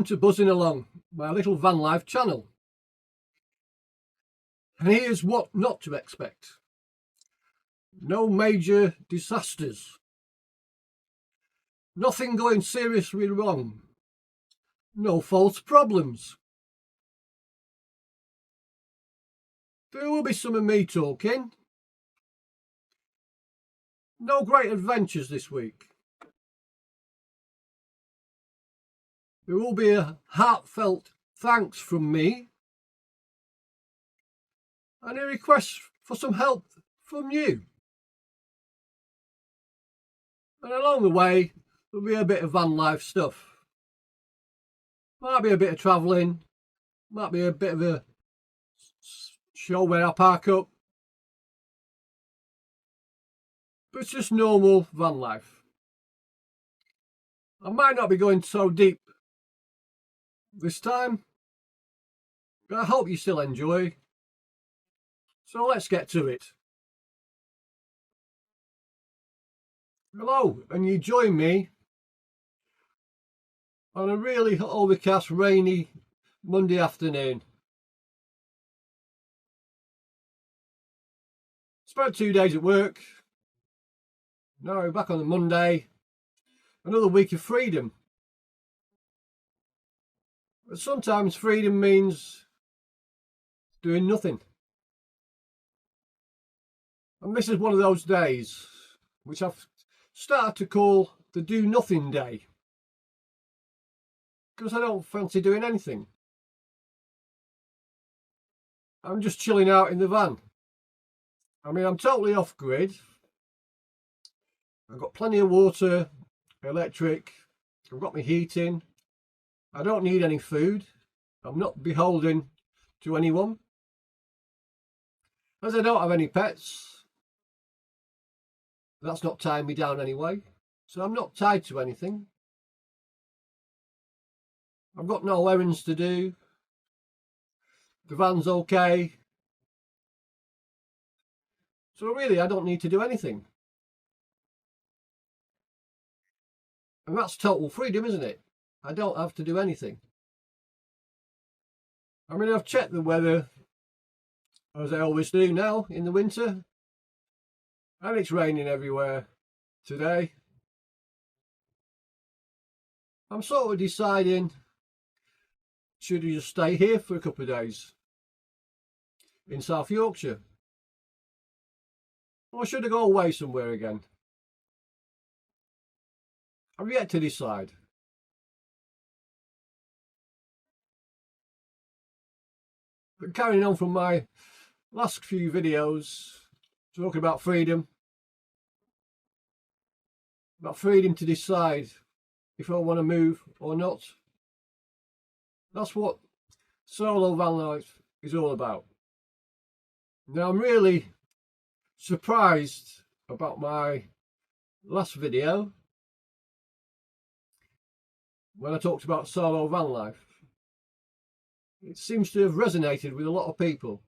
to buzzing along my little van life channel. And here's what not to expect. No major disasters. Nothing going seriously wrong. No false problems. There will be some of me talking. No great adventures this week. There will be a heartfelt thanks from me and a request for some help from you. And along the way, there'll be a bit of van life stuff. Might be a bit of travelling, might be a bit of a show where I park up. But it's just normal van life. I might not be going so deep this time, but I hope you still enjoy. So let's get to it. Hello, and you join me on a really overcast, rainy Monday afternoon. Spent 2 days at work. Now we're back on the Monday. Another week of freedom. But sometimes freedom means doing nothing. And this is one of those days which I've started to call the do nothing day, because I don't fancy doing anything. I'm just chilling out in the van. I mean, I'm totally off grid. I've got plenty of water, electric, I've got my heating. I don't need any food. I'm not beholden to anyone. As I don't have any pets, that's not tying me down anyway. So I'm not tied to anything. I've got no errands to do. The van's okay. So really, I don't need to do anything. And that's total freedom, isn't it? I don't have to do anything. I mean, I've checked the weather, as I always do now in the winter. And it's raining everywhere today. I'm sort of deciding, should I just stay here for a couple of days in South Yorkshire? Or should I go away somewhere again? I've yet to decide. But carrying on from my last few videos, talking about freedom to decide if I want to move or not. That's what solo van life is all about. Now, I'm really surprised about my last video when I talked about solo van life. It seems to have resonated with a lot of people.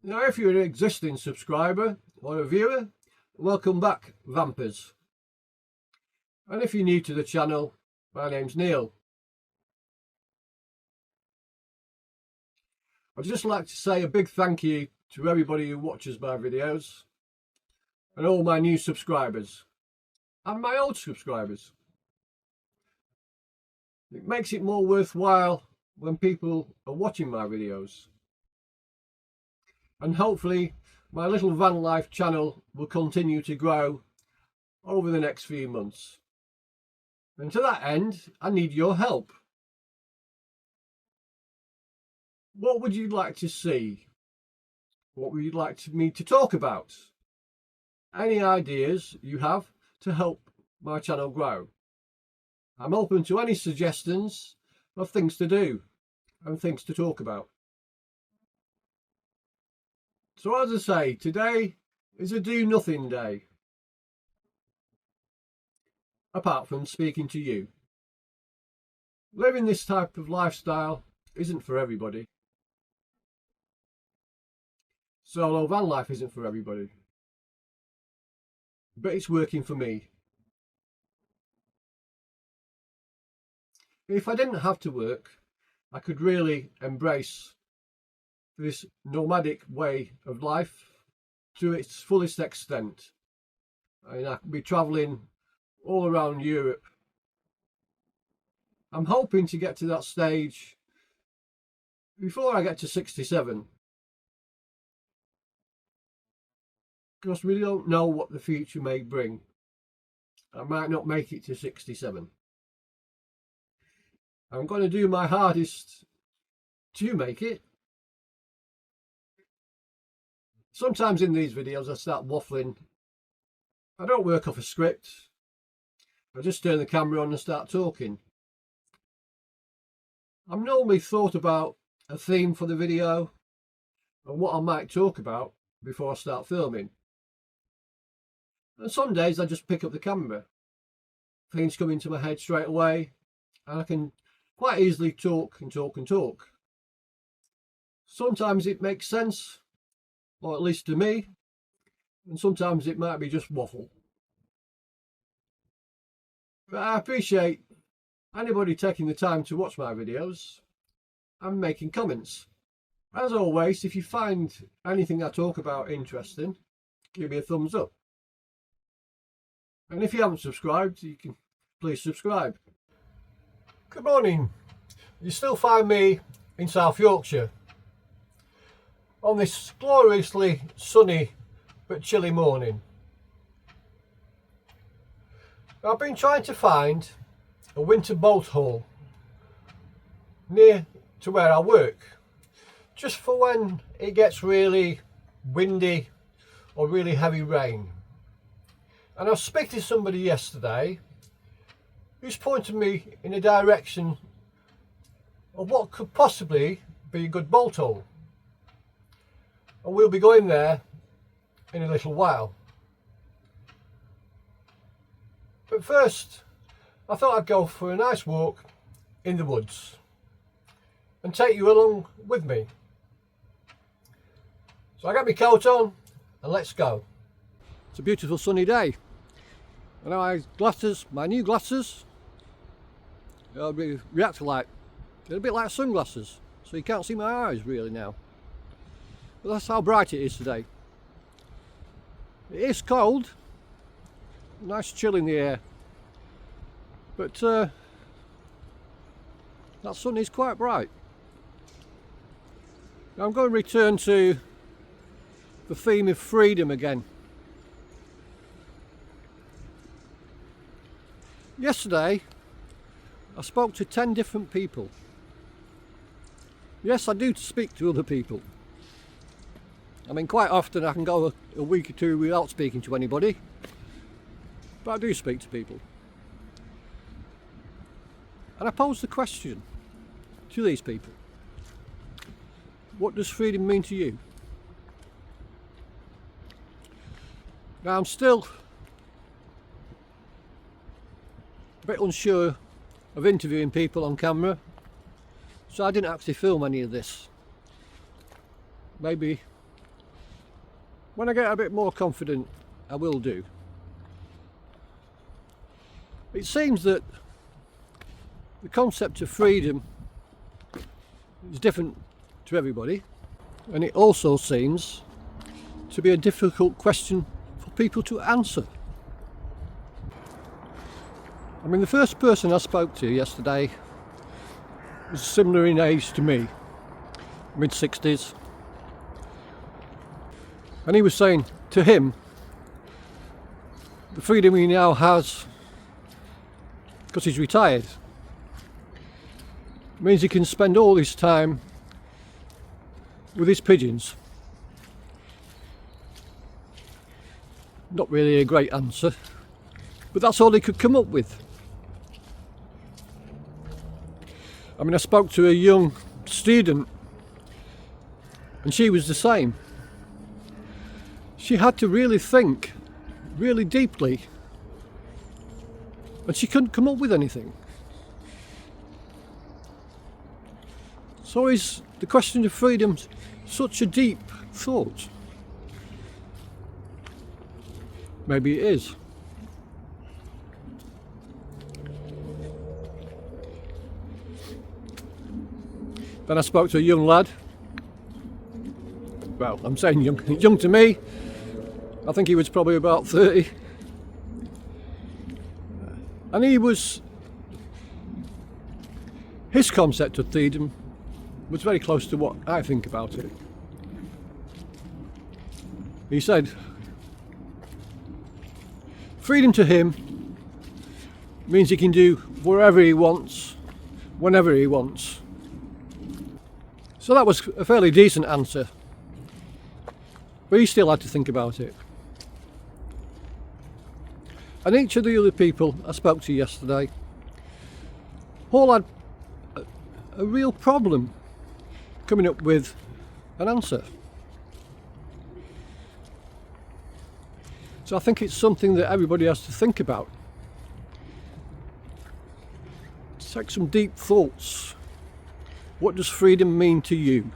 Now, if you're an existing subscriber or a viewer, welcome back, vampers. And if you're new to the channel, my name's Neil. I'd just like to say a big thank you to everybody who watches my videos and all my new subscribers and my old subscribers. It makes it more worthwhile when people are watching my videos. And hopefully my little van life channel will continue to grow over the next few months. And to that end, I need your help. What would you like to see? What would you like me to talk about? Any ideas you have to help my channel grow? I'm open to any suggestions of things to do and things to talk about. So as I say, today is a do nothing day. Apart from speaking to you. Living this type of lifestyle isn't for everybody. Solo van life isn't for everybody. But it's working for me. If I didn't have to work, I could really embrace this nomadic way of life to its fullest extent. I mean, I could be travelling all around Europe. I'm hoping to get to that stage before I get to 67, because we don't know what the future may bring. I might not make it to 67. I'm going to do my hardest to make it. Sometimes in these videos I start waffling. I don't work off a script. I just turn the camera on and start talking. I've normally thought about a theme for the video and what I might talk about before I start filming. And some days I just pick up the camera. Things come into my head straight away and I can quite easily talk and talk and talk. Sometimes it makes sense, or at least to me, and sometimes it might be just waffle. But I appreciate anybody taking the time to watch my videos and making comments. As always, if you find anything I talk about interesting, give me a thumbs up. And if you haven't subscribed, you can please subscribe. Good morning. You still find me in South Yorkshire on this gloriously sunny but chilly morning. I've been trying to find a winter bolthole near to where I work, just for when it gets really windy or really heavy rain. And I was speaking to somebody yesterday who's pointed me in a direction of what could possibly be a good bolthole. And we'll be going there in a little while. But first, I thought I'd go for a nice walk in the woods and take you along with me. So I got my coat on and let's go. It's a beautiful sunny day. And my glasses, my new glasses, they'll be reactor light. They're a bit like sunglasses, so you can't see my eyes really now. But that's how bright it is today. It is cold, nice chill in the air, but that sun is quite bright. Now I'm going to return to the theme of freedom again. Yesterday I spoke to 10 different people. Yes, I do speak to other people. I mean, quite often I can go a week or two without speaking to anybody, but I do speak to people. And I posed the question to these people: what does freedom mean to you? Now I'm still a bit unsure of interviewing people on camera, so I didn't actually film any of this. Maybe when I get a bit more confident I will do. It seems that the concept of freedom is different to everybody, and it also seems to be a difficult question for people to answer. I mean, the first person I spoke to yesterday was similar in age to me, mid-60s, and he was saying to him the freedom he now has, because he's retired, means he can spend all his time with his pigeons. Not really a great answer, but that's all he could come up with. I mean, I spoke to a young student and she was the same. She had to really think really deeply and she couldn't come up with anything. So is the question of freedom such a deep thought? Maybe it is. Then I spoke to a young lad. Well, I'm saying young to me. I think he was probably about 30. And his concept of freedom was very close to what I think about it. He said, freedom to him means he can do wherever he wants, whenever he wants. So that was a fairly decent answer. But he still had to think about it. And each of the other people I spoke to yesterday all had a real problem coming up with an answer. So I think it's something that everybody has to think about. Take some deep thoughts. What does freedom mean to you?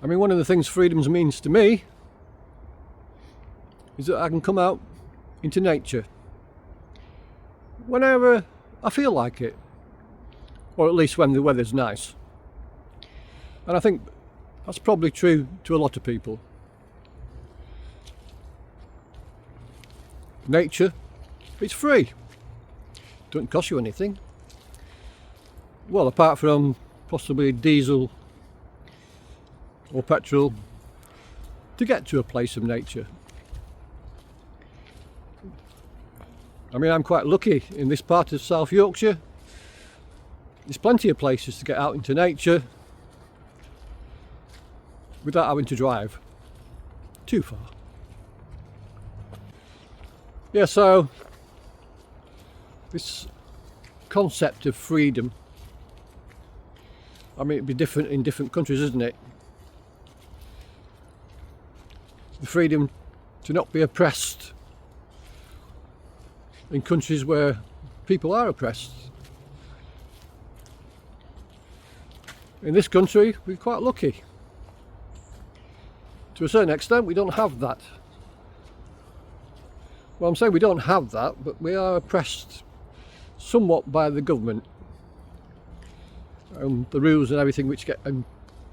I mean, one of the things freedom means to me is that I can come out into nature whenever I feel like it, or at least when the weather's nice. And I think that's probably true to a lot of people. Nature, it's free. Doesn't cost you anything. Well, apart from possibly diesel or petrol to get to a place of nature. I mean, I'm quite lucky in this part of South Yorkshire. There's plenty of places to get out into nature without having to drive too far. Yeah, so this concept of freedom, I mean, it'd be different in different countries, isn't it? The freedom to not be oppressed in countries where people are oppressed. In this country, we're quite lucky. To a certain extent, we don't have that. Well, I'm saying we don't have that, but we are oppressed somewhat by the government. The rules and everything which get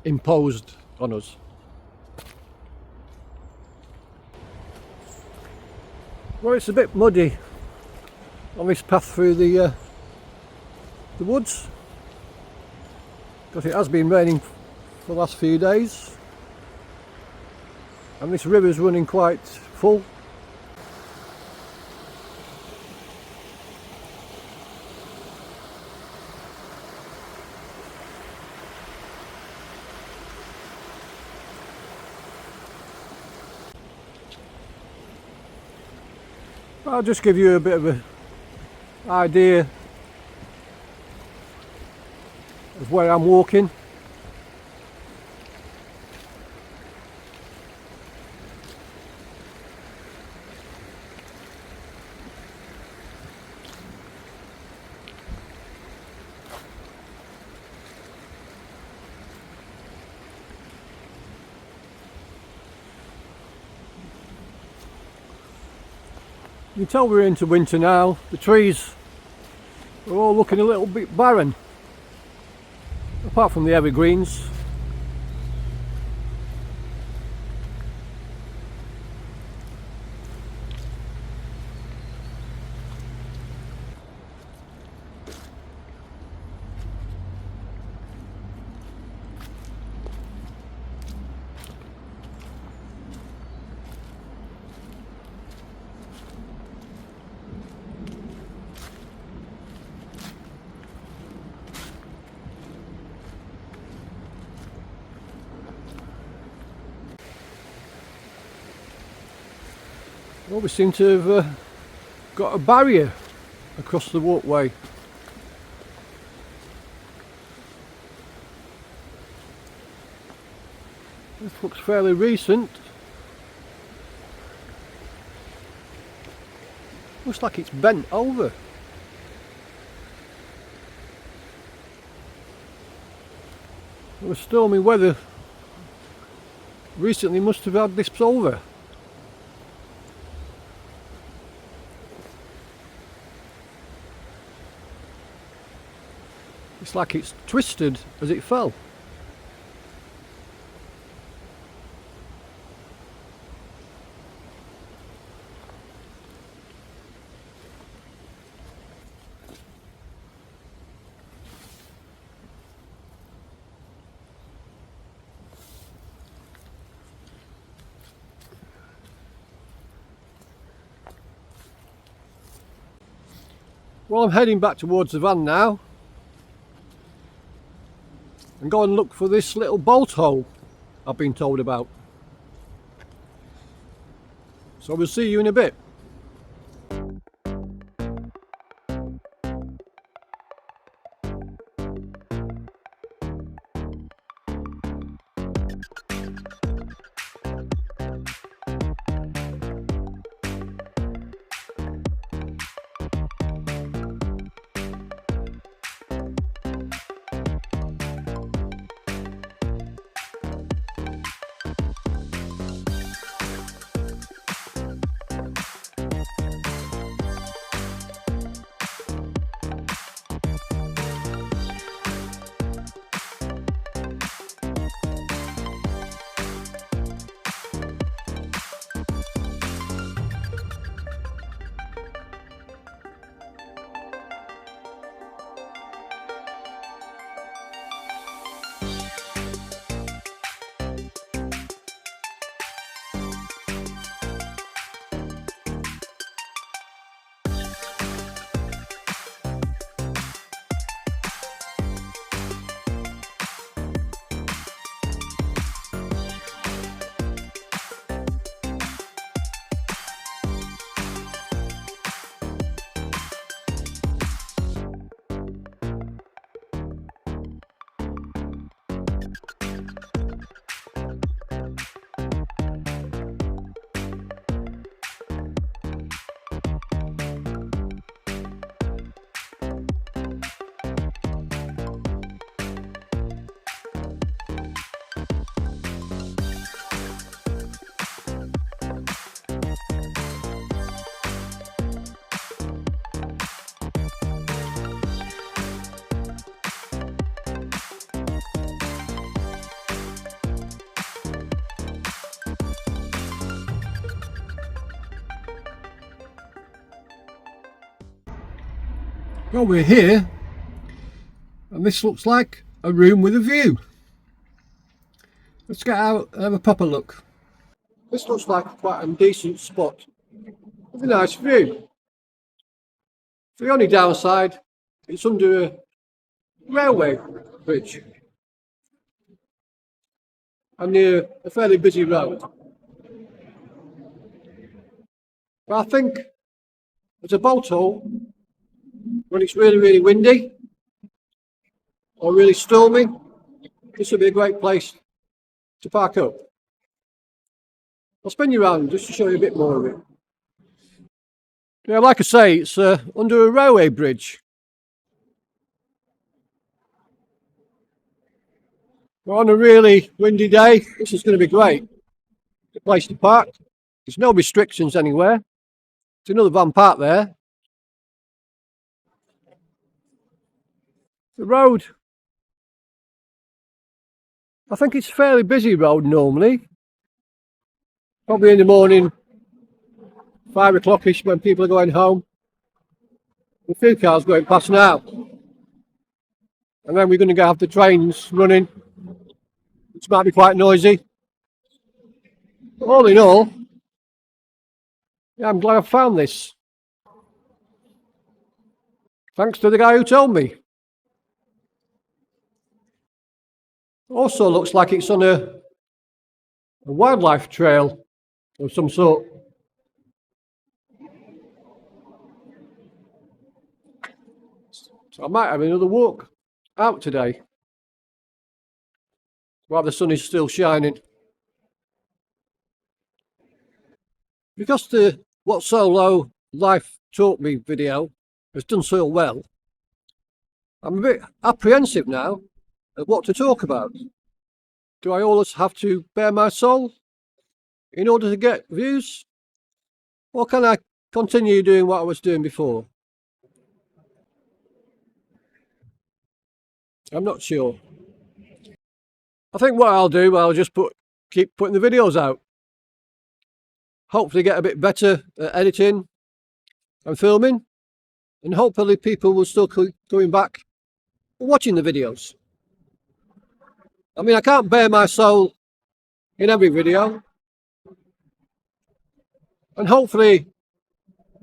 imposed on us. Well, it's a bit muddy on this path through the woods, because it has been raining for the last few days, and this river's running quite full. I'll just give you a bit of an idea of where I'm walking. You can tell we're into winter now. The trees are all looking a little bit barren, apart from the evergreens. Well, we seem to have got a barrier across the walkway. This looks fairly recent. Looks like it's bent over. The stormy weather recently must have had this over. It's like it's twisted as it fell. Well, I'm heading back towards the van now and go and look for this little bolt hole I've been told about. So we'll see you in a bit. Well, we're here and this looks like a room with a view. Let's get out and have a proper look. This looks like quite a decent spot with a nice view. The only downside, it's under a railway bridge and near a fairly busy road. But I think there's a bolt hole when it's really windy or really stormy. This would be a great place to park up. I'll spin you around just to show you a bit more of it. Yeah, like I say, it's under a railway bridge. Well, on a really windy day, this is going to be great. A place to park. There's no restrictions anywhere. There's another van parked there. The road, I think it's a fairly busy road normally. Probably in the morning, 5 o'clock-ish when people are going home. A few cars going past now. And then we're going to have the trains running, which might be quite noisy. All in all, yeah, I'm glad I found this. Thanks to the guy who told me. Also looks like it's on a wildlife trail of some sort. So I might have another walk out today while the sun is still shining. Because the What's So Low Life Taught Me video has done so well, I'm a bit apprehensive now of what to talk about. Do I always have to bare my soul in order to get views? Or can I continue doing what I was doing before? I'm not sure. I think what I'll do, I'll just keep putting the videos out. Hopefully get a bit better at editing and filming, and hopefully people will still keep going back and watching the videos. I mean, I can't bare my soul in every video, and hopefully,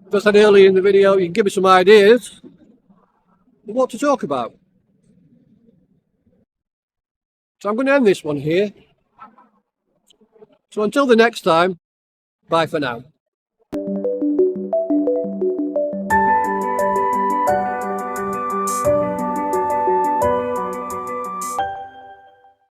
as I said earlier in the video, you can give me some ideas of what to talk about. So I'm going to end this one here. So until the next time, bye for now.